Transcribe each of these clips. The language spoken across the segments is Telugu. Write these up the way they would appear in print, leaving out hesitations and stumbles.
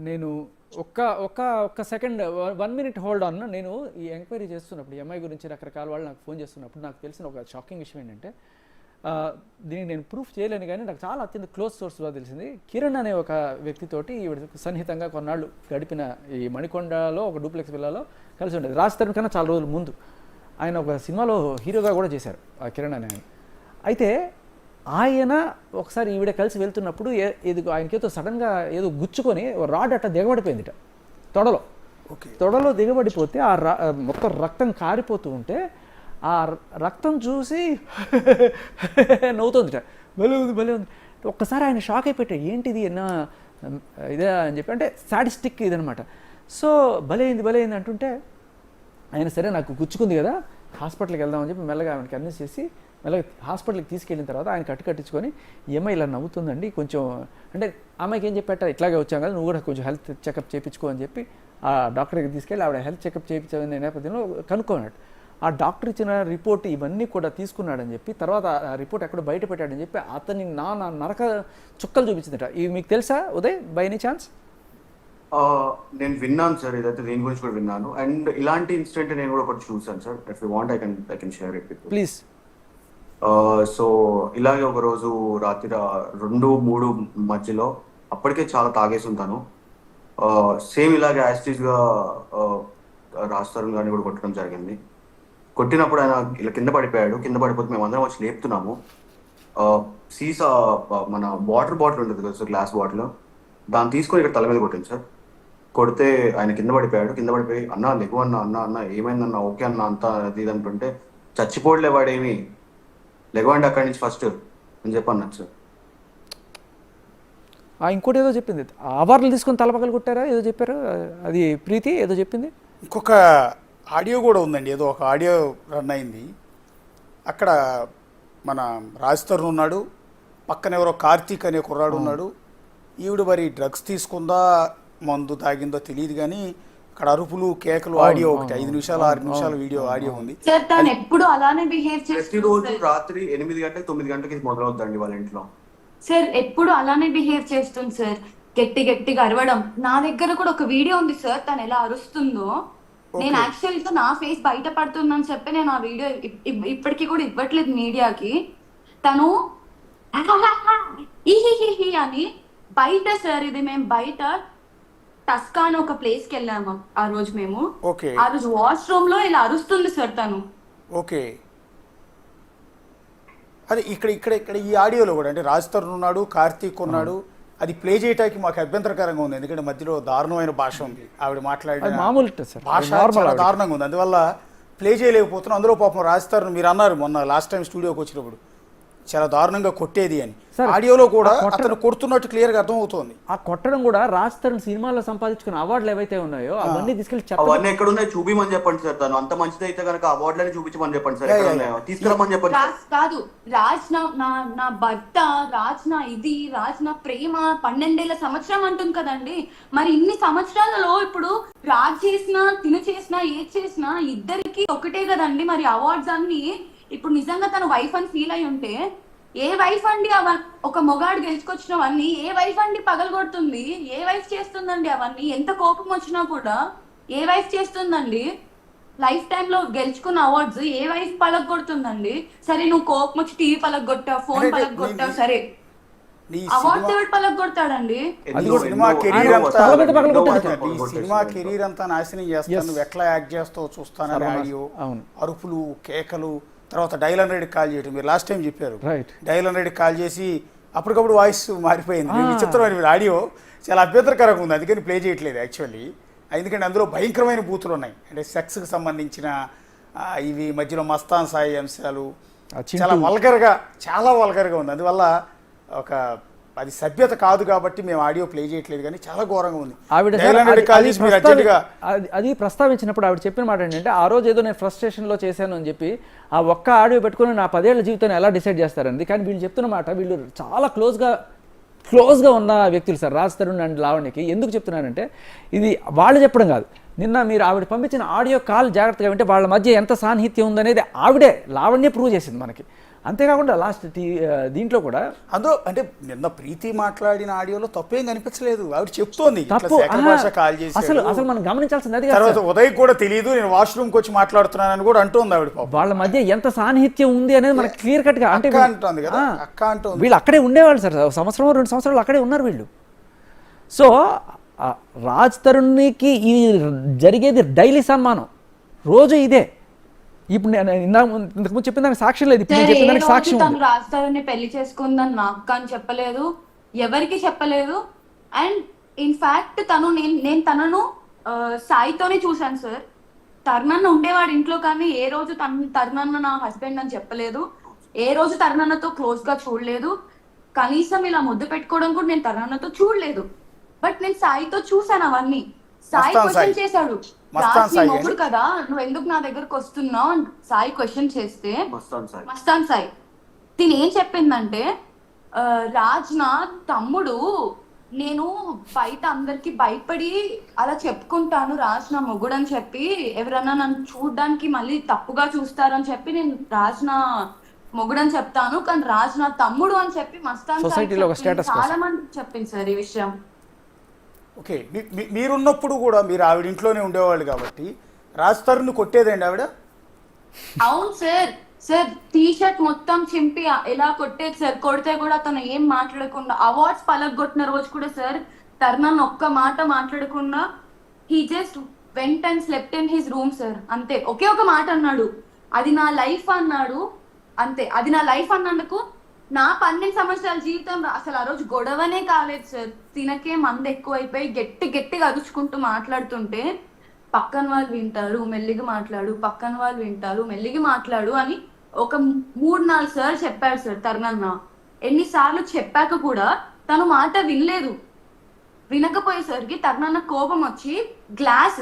నేను ఒక్క ఒక్క ఒక్క సెకండ్ 1 మినిట్ హోల్డ్ ఆన్. నేను ఈ ఎంక్వైరీ చేస్తున్నప్పుడు ఈ అమ్మాయి గురించి రకరకాల వాళ్ళు నాకు ఫోన్ చేస్తున్నప్పుడు నాకు తెలిసిన ఒక షాకింగ్ విషయం ఏంటంటే, దీనికి నేను ప్రూఫ్ చేయలేను కానీ నాకు చాలా అత్యంత క్లోజ్ సోర్స్ ద్వారా తెలిసింది. కిరణ్ అనే ఒక వ్యక్తితోటి ఈవిడ సన్నిహితంగా కొన్నాళ్ళు గడిపిన ఈ మణికొండలో ఒక డూప్లెక్స్ విల్లాలో కలిసి ఉండేది. రాజ్ తరుణ్ కన్నా చాలా రోజుల ముందు ఆయన ఒక సినిమాలో హీరోగా కూడా చేశారు ఆ కిరణ్ అనే ఆయన. అయితే ఆయన ఒకసారి ఈవిడ కలిసి వెళ్తున్నప్పుడు ఏదో ఆయనకేదో సడన్గా ఏదో గుచ్చుకొని రాడ్ అట్ట దిగబడిపోయిందిట తొడలో దిగబడిపోతే మొత్తం రక్తం కారిపోతూ ఉంటే ఆ రక్తం చూసి నవ్వుతుందిట. భలే ఉంది. ఒక్కసారి ఆయన షాక్ అయిపోయాడు, ఏంటిది ఇదే అని చెప్పి, అంటే సాడిస్టిక్ ఇదనమాట. సో భలే అయింది అంటుంటే ఆయన సరే నాకు గుచ్చుకుంది కదా హాస్పిటల్కి వెళ్దామని చెప్పి మెల్లగా ఆయనకి కన్విన్స్ చేసి మెల్లగా హాస్పిటల్కి తీసుకెళ్ళిన తర్వాత ఆయన కట్టించుకొని ఈ అమ్మాయి ఇలా నవ్వుతుందండి, కొంచెం అంటే అమ్మాయికి ఏం చెప్పాట, ఇట్లాగే వచ్చాం కదా నువ్వు కూడా కొంచెం హెల్త్ చెకప్ చేయించుకో అని చెప్పి ఆ డాక్టర్కి తీసుకెళ్ళి ఆవిడ హెల్త్ చెకప్ చేయించే నేపథ్యంలో కనుక్కున్నాడు. ఆ డాక్టర్ ఇచ్చిన రిపోర్ట్ ఇవన్నీ కూడా తీసుకున్నాడని చెప్పి తర్వాత ఆ రిపోర్ట్ ఎక్కడ బయట పెట్టాడని చెప్పి అతని నా నరక చుక్కలు చూపించిందట. ఇవి మీకు తెలుసా ఉదయ్ బై ఎనీ ఛాన్స్? నేను విన్నాను సార్, ఇదైతే దీని గురించి కూడా విన్నాను. అండ్ ఇలాంటి ఇన్సిడెంట్ నేను కూడా ఒకటి చూసాను sir. If you want I can share it with you please. So ఇలాగే ఒక రోజు రాత్రి 2-3 మధ్యలో అప్పటికే చాలా తాగేసి ఉంటాను. సేమ్ ఇలాగే యాస్టీస్గా రాస్తారు కానీ కూడా కొట్టడం జరిగింది. కొట్టినప్పుడు ఆయన ఇలా కింద పడిపోయాడు. కింద పడిపోతే మేము అందరం వచ్చి లేపుతున్నాము. సీసా మన వాటర్ బాటిల్ ఉంటుంది కదా సార్, గ్లాస్ బాటిల్, దాన్ని తీసుకొని ఇక్కడ తల మీద కొట్టింది సార్. కొడితే ఆయన కింద పడిపోయాడు. కింద పడిపోయి అన్న లెగు అన్న ఏమైందన్న, ఓకే అన్న అంతా అది ఇది అంటుంటే, చచ్చిపోడలే వాడేమి, లెగవండి అక్కడి నుంచి ఫస్ట్ అని చెప్పి అన్నట్టు సార్. ఇంకోటి ఏదో చెప్పింది, అవార్డులు తీసుకొని తలపగలు కొట్టారా ఏదో చెప్పారు, అది ప్రీతి ఏదో చెప్పింది. ఇంకొక ఆడియో కూడా ఉందండి, ఏదో ఒక ఆడియో రన్ అయింది. అక్కడ మన రాజ్ తరుణ్ ఉన్నాడు, పక్కన ఎవరో కార్తీక్ అనే కుర్రాడు ఉన్నాడు. ఈవిడ మరి డ్రగ్స్ తీసుకుందా మందు తాగిందో తెలియదు కానీ అక్కడ అరుపులు కేకలు ఆడియో ఒకటి 5 నిమిషాలు 6 నిమిషాల వీడియో ఆడియో ఉంది. ప్రతిరోజు రాత్రి 8 గంటలకు 9 గంటలకి మొదలవుతుందండి వాళ్ళ ఇంట్లో. సార్ ఎప్పుడు అలానే బిహేవ్ చేస్తుంది సార్, గట్టిగా అరవడం. నా దగ్గర కూడా ఒక వీడియో ఉంది సార్, తను ఎలా అరుస్తుందో. నేను యాక్చువల్ గా నా ఫేస్ బయట పడుతుందని చెప్పి నేను ఆ వీడియో ఇప్పటికీ కూడా ఇవ్వట్లేదు మీడియాకి. తను అని బయట సార్, ఇది మేము బయట టస్కా అని ఒక ప్లేస్ కి వెళ్ళాము ఆ రోజు మేము. ఆ రోజు వాష్రూమ్ లో ఇలా అరుస్తుంది సార్ తను. ఓకే, అదే ఇక్కడ ఈ ఆడియోలో కూడా అంటే రాజ్ తరుణ్ ఉన్నాడు, కార్తీక్ ఉన్నాడు. అది ప్లే చేయడానికి మాకు అభ్యంతరకరంగా ఉంది, ఎందుకంటే మధ్యలో దారుణమైన భాష ఉంది. ఆవిడ మాట్లాడిన భాష చాలా దారుణంగా ఉంది, అందువల్ల ప్లే చేయలేకపోతున్నాం. అందులో పాపం రాజ్ తరుణ్ మీరు అన్నారు మొన్న లాస్ట్ టైం స్టూడియోకి వచ్చినప్పుడు చాలా దారుణంగా కొట్టేది అని. ఆడియోలో కూడా అతను కొడుతున్నట్టు క్లియర్ గా అర్థం అవుతోంది. ఆ కొట్టడం కూడా రాజ్ తరుణ్ సినిమాలో సంపాదించుకున్న అవార్డులు ఏవైతే ఉన్నాయో అవన్నీ తీసుకెళ్లి అవన్నీ ఎక్కడ ఉన్నాయి చూపిమని చెప్పండి సార్. తను అంత మంచిది అయితే కనుక అవార్డులని చూపించమని చెప్పండి సార్, తీసుకురమ్మని చెప్పండి. కాదు రాజ్ నా భర్త, రాజ్ నా ఇది, రాజ్ నా ప్రేమ 12 సంవత్సరం అంటుంది కదండి. మరి ఇన్ని సంవత్సరాలలో ఇప్పుడు రాజ్ చేసినా తిను చేసినా ఏది చేసినా ఇద్దరికి ఒకటే కదండి. మరి అవార్డ్స్ అన్ని ఇప్పుడు నిజంగా తన వైఫ్ అని ఫీల్ అయి ఉంటే, ఏ వైఫ్ అండి ఒక మొగాడు గెలుచుకొచ్చినవన్నీ ఏ వైఫ్ అండి పగలగొడుతుంది? ఏ వైఫ్ చేస్తుందండి అవన్నీ? ఎంత కోపం వచ్చినా కూడా ఏ వైఫ్ చేస్తుందండి? లైఫ్ టైమ్ లో గెలుచుకున్న అవార్డ్స్ ఏ వైఫ్ పగలగొడుతుందండి? సరే నువ్వు కోపం వచ్చి టీవీ పగలగొట్టావు, ఫోన్ పగలగొట్టావు, సరే అవార్డ్స్ ఎవరు పగలగొడతాడండి? సినిమా కెరీర్ అంతా నాశనం చేస్తాను, నువ్వు ఎట్లా యాక్ట్ చేస్తావు చూస్తానని ఆడియో, అరుపులు కేకలు. తర్వాత డైలాన్ రెడ్డికి కాల్ చేయడం, మీరు లాస్ట్ టైం చెప్పారు. డైలాన్ రెడ్డికి కాల్ చేసి అప్పటికప్పుడు వాయిస్ మారిపోయింది. విచిత్రమైన ఆడియో చాలా అభ్యంతరకరంగా ఉంది, అందుకని ప్లే చేయట్లేదు యాక్చువల్లీ. ఎందుకంటే అందులో భయంకరమైన బూతులు ఉన్నాయి, అంటే సెక్స్కి సంబంధించిన ఇవి, మధ్యలో మస్తాన్ సాయి అంశాలు, చాలా వల్గర్గా ఉంది. అందువల్ల అది సభ్యత కాదు కాబట్టి మేము ఆడియో ప్లే చేయట్లేదు, కానీ చాలా ఘోరంగా ఉంది. అది ప్రస్తావించినప్పుడు ఆవిడ చెప్పిన మాట ఏంటంటే, ఆ రోజు ఏదో నేను ఫ్రస్ట్రేషన్లో చేశాను అని చెప్పి ఆ ఒక్క ఆడియో పెట్టుకుని నా 10 ఏళ్ల జీవితాన్ని ఎలా డిసైడ్ చేస్తారండి. కానీ వీళ్ళు చెప్తున్న మాట, వీళ్ళు చాలా క్లోజ్గా ఉన్న వ్యక్తులు సార్, రాజ్ తరుణ్ అండ్ లావణ్యకి. ఎందుకు చెప్తున్నానంటే, ఇది వాళ్ళు చెప్పడం కాదు, నిన్న మీరు ఆవిడ పంపించిన ఆడియో కాల్ జాగ్రత్తగా వింటే వాళ్ళ మధ్య ఎంత సాన్నిహిత్యం ఉందనేది ఆవిడే లావణ్య ప్రూవ్ చేసింది మనకి. అంతేకాకుండా లాస్ట్ దీంట్లో కూడా అంటే నిన్న ప్రీతి మాట్లాడిన ఆడియోలో తప్పేం కనిపించలేదు, ఆవిడ చెప్తోంది తప్పు కాల్ చేసి అసలు మనం గమనించాల్సింది అది తర్వాత ఉదయ్ కూడా తెలియదు, నేను వాష్రూమ్కి వచ్చి మాట్లాడుతున్నానని కూడా అంటోంది ఆవిడ. వాళ్ళ మధ్య ఎంత సాన్నిహిత్యం ఉంది అనేది మనకి క్లియర్ కట్ గా అంటే అంటుంది కదా, అక్క అంటుంది. వీళ్ళు అక్కడే ఉండేవాళ్ళు సార్, సంవత్సరం 2 సంవత్సరాలు అక్కడే ఉన్నారు వీళ్ళు. సో రాజ్ తరుణ్కి ఇది జరిగేది డైలీ సన్మానం, రోజు ఇదే. ఇప్పుడు ఇంతకుముందు చెప్పిన దానికి సాక్ష్యం లేదు, ఇప్పుడు చెప్పిన దానికి సాక్ష్యం. తను రాజ్ తరుణ్ని పెళ్లి చేసుకుందని నాకు కానీ చెప్పలేదు, ఎవరికి చెప్పలేదు. అండ్ ఇన్ఫాక్ట్ నేను తనను సాయితోనే చూశాను సార్. తరుణన్న ఉండేవాడు ఇంట్లో, కానీ ఏ రోజు తరుణన్న నా హస్బెండ్ అని చెప్పలేదు, ఏ రోజు తరుణన్నతో క్లోజ్ గా చూడలేదు, కనీసం ఇలా ముద్దు పెట్టుకోవడం కూడా నేను తరుణన్నతో చూడలేదు. బట్ నేను సాయితో చూసాను అవన్నీ. సాయి క్వశ్చన్ చేశాడు, మొగుడు కదా నువ్వు ఎందుకు నా దగ్గరకు వస్తున్నావు సాయి క్వశ్చన్ చేస్తే, మస్తాన్ సాయి తిని ఏం చెప్పిందంటే, రాజ్ నా తమ్ముడు, నేను బయట అందరికి భయపడి అలా చెప్పుకుంటాను రాజ్ నా మొగుడు అని చెప్పి, ఎవరన్నా నన్ను చూడడానికి మళ్ళీ తప్పుగా చూస్తారని చెప్పి నేను రాజ్ నా మొగుడు అని చెప్తాను, కానీ రాజ్ నా తమ్ముడు అని చెప్పి మస్తాన్ సాయి చాలా మంది చెప్పింది సార్ ఈ విషయం. ఓకే, మీరున్నప్పుడు కూడా మీరు ఆవిడ ఇంట్లోనే ఉండేవాళ్ళు కాబట్టి రాజ్ తరుణ్ కొట్టేదండి ఆవిడ? అవును సార్. సార్ టీ షర్ట్ మొత్తం చింపి ఎలా కొట్టేది సార్. కొడితే కూడా తను ఏం మాట్లాడకుండా, అవార్డ్స్ పలగొట్టిన రోజు కూడా సార్ తరుణ్ ఒక్క మాట మాట్లాడకుండా he just went and slept in his room sir. అంతే, ఒకే ఒక మాట అన్నాడు, అది నా లైఫ్ అన్నాడు. అంతే, అది నా లైఫ్ అన్నందుకు నా 12 సంవత్సరాల జీవితం అసలు ఆ రోజు గొడవనే కాలేదు సార్. తినకే మంది ఎక్కువైపోయి గట్టిగా అరుచుకుంటూ మాట్లాడుతుంటే పక్కన వాళ్ళు వింటారు మెల్లిగా మాట్లాడు, పక్కన వాళ్ళు వింటారు మెల్లిగా మాట్లాడు అని ఒక 3-4 సార్లు చెప్పాడు సార్ తరుణన్న. ఎన్నిసార్లు చెప్పాక కూడా తను మాట వినలేదు. వినకపోయేసరికి తరుణన్న కోపం వచ్చి గ్లాస్,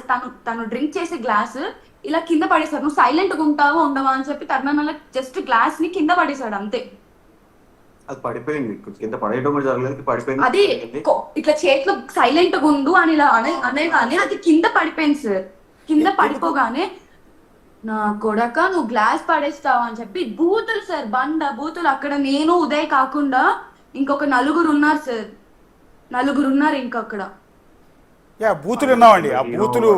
తను డ్రింక్ చేసే గ్లాస్ ఇలా కింద పడేశాడు. నువ్వు సైలెంట్ గా ఉంటావా ఉండవా అని చెప్పి తరుణన్న జస్ట్ గ్లాస్ ని కింద పడేశాడు అంతే. అది పడిపోయింది, కింద పడేయడం కూడా జరగలేదు, పడిపోయింది. అది ఇట్లా చేతిలో సైలెంట్ గా ఉండు అని ఇలా అనేగానే అది కింద పడిపోయింది సార్. కింద పడిపోగానే నా కొడక నువ్వు గ్లాస్ పడేస్తావా అని చెప్పి బూతులు సార్, బూతులు. అక్కడ నేను ఉదయ్ కాకుండా ఇంకొక 4 ఉన్నారు సార్, 4 ఉన్నారు ఇంకొక్కడ. బూతులు విన్నామండి. ఆ బూతులు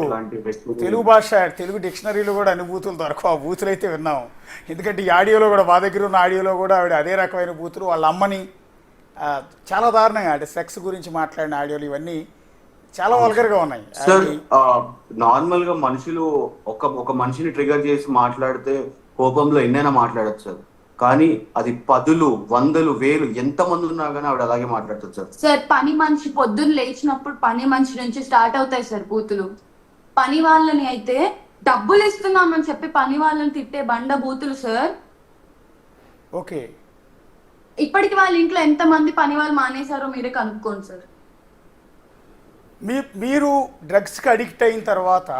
తెలుగు భాష, తెలుగు డిక్షనరీలో కూడా అన్ని బూతులు దొరకవు. ఆ బూతులు అయితే విన్నాము. ఎందుకంటే ఈ ఆడియోలో కూడా, మా దగ్గర ఉన్న ఆడియోలో కూడా ఆవిడ అదే రకమైన బూతులు, వాళ్ళ అమ్మని చాలా దారుణంగా, అంటే సెక్స్ గురించి మాట్లాడిన ఆడియోలు ఇవన్నీ చాలా వల్గర్గా ఉన్నాయి. సార్ నార్మల్ గా మనుషులు ఒక మనిషిని ట్రిగర్ చేసి మాట్లాడితే కోపంలో ఎన్నైనా మాట్లాడచ్చు సార్, కానీ అది 10, 100, 1000 ఎంత మంది ఉన్నా కానీ ఆవిడ అలాగే మాట్లాడుతుంది సార్. సార్ పని మనిషి పొద్దున్న లేచినప్పుడు పని మనిషి నుంచి స్టార్ట్ అవుతాయి సార్ బూతులు. పని వాళ్ళని అయితే డబ్బులు ఇస్తున్నామని చెప్పి పని వాళ్ళని తిట్టే బూతులు సార్. ఓకే, ఇప్పటికి వాళ్ళ ఇంట్లో ఎంత మంది పని వాళ్ళు మానేశారో మీరే కనుక్కోండి సార్. మీరు డ్రగ్స్కి అడిక్ట్ అయిన తర్వాత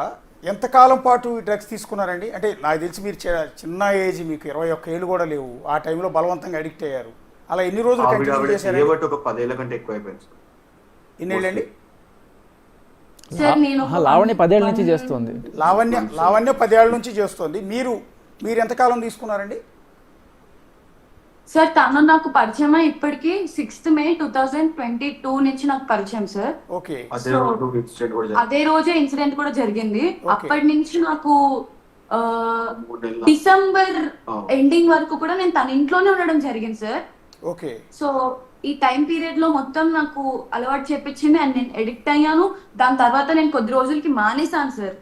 ఎంతకాలం పాటు డ్రగ్స్ తీసుకున్నారండి? అంటే నాకు తెలిసి మీరు చిన్న ఏజ్, మీకు 21 ఏళ్ళు కూడా లేవు, ఆ టైంలో బలవంతంగా అడిక్ట్ అయ్యారు. అలా ఎన్ని రోజులు కంటిన్యూ చేశారు? ఒక 10 ఏళ్ల కంటే ఎక్కువ అయిపోయింది. ఎన్నేళ్ళండి? లావణ్య 10 ఏళ్ళ నుంచి చేస్తుంది. లావణ్య 10 ఏళ్ళ నుంచి చేస్తుంది. మీరు ఎంతకాలం తీసుకున్నారండి? సార్ తను నాకు పరిచయం ఇప్పటికి 6th May 2022 నుంచి నాకు పరిచయం సార్. ఓకే, అదే రోజే ఇన్సిడెంట్ కూడా జరిగింది. అప్పటి నుంచి నాకు డిసెంబర్ ఎండింగ్ వరకు కూడా నేను తన ఇంట్లోనే ఉండడం జరిగింది సార్. ఓకే, సో ఈ టైం పీరియడ్ లో మొత్తం నాకు అలవాటు చేపించింది అండ్ నేను ఎడిక్ట్ అయ్యాను. దాని తర్వాత నేను కొద్ది రోజులకి మానేశాను సార్.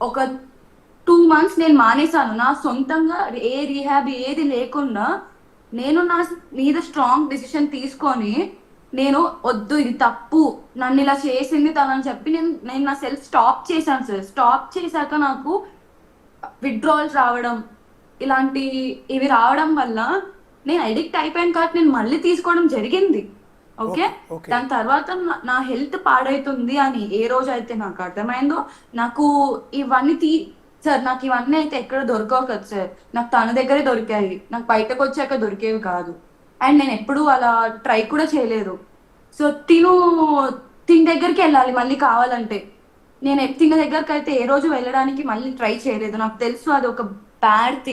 ఒక 2 months నేను మానేశాను. నా సొంతంగా ఏ రీహాబ్ ఏది లేకుండా నేను నా మీద స్ట్రాంగ్ డిసిషన్ తీసుకొని, నేను వద్దు ఇది తప్పు, నన్ను ఇలా చేసింది తనని చెప్పి నేను నా సెల్ఫ్ స్టాప్ చేశాను సార్. స్టాప్ చేశాక నాకు విత్డ్రాల్స్ రావడం, ఇవి రావడం వల్ల నేను అడిక్ట్ అయిపోయాను కాబట్టి నేను మళ్ళీ తీసుకోవడం జరిగింది. ఓకే, దాని తర్వాత నా హెల్త్ పాడైతుంది అని ఏ రోజు అయితే నాకు అర్థమైందో, నాకు ఇవన్నీ సార్ నాకు ఇవన్నీ అయితే ఎక్కడ దొరకవు కదా సార్, నాకు తన దగ్గరే దొరికాయి, నాకు బయటకు వచ్చాక దొరికేవి కాదు. అండ్ నేను ఎప్పుడూ అలా ట్రై కూడా చేయలేదు. సో తిని దగ్గరికి వెళ్ళాలి మళ్ళీ కావాలంటే, నేను తిన దగ్గరికి అయితే ఏ రోజు వెళ్ళడానికి మళ్ళీ ట్రై చేయలేదు. నాకు తెలుసు అది ఒక బ్యాడ్ థింగ్.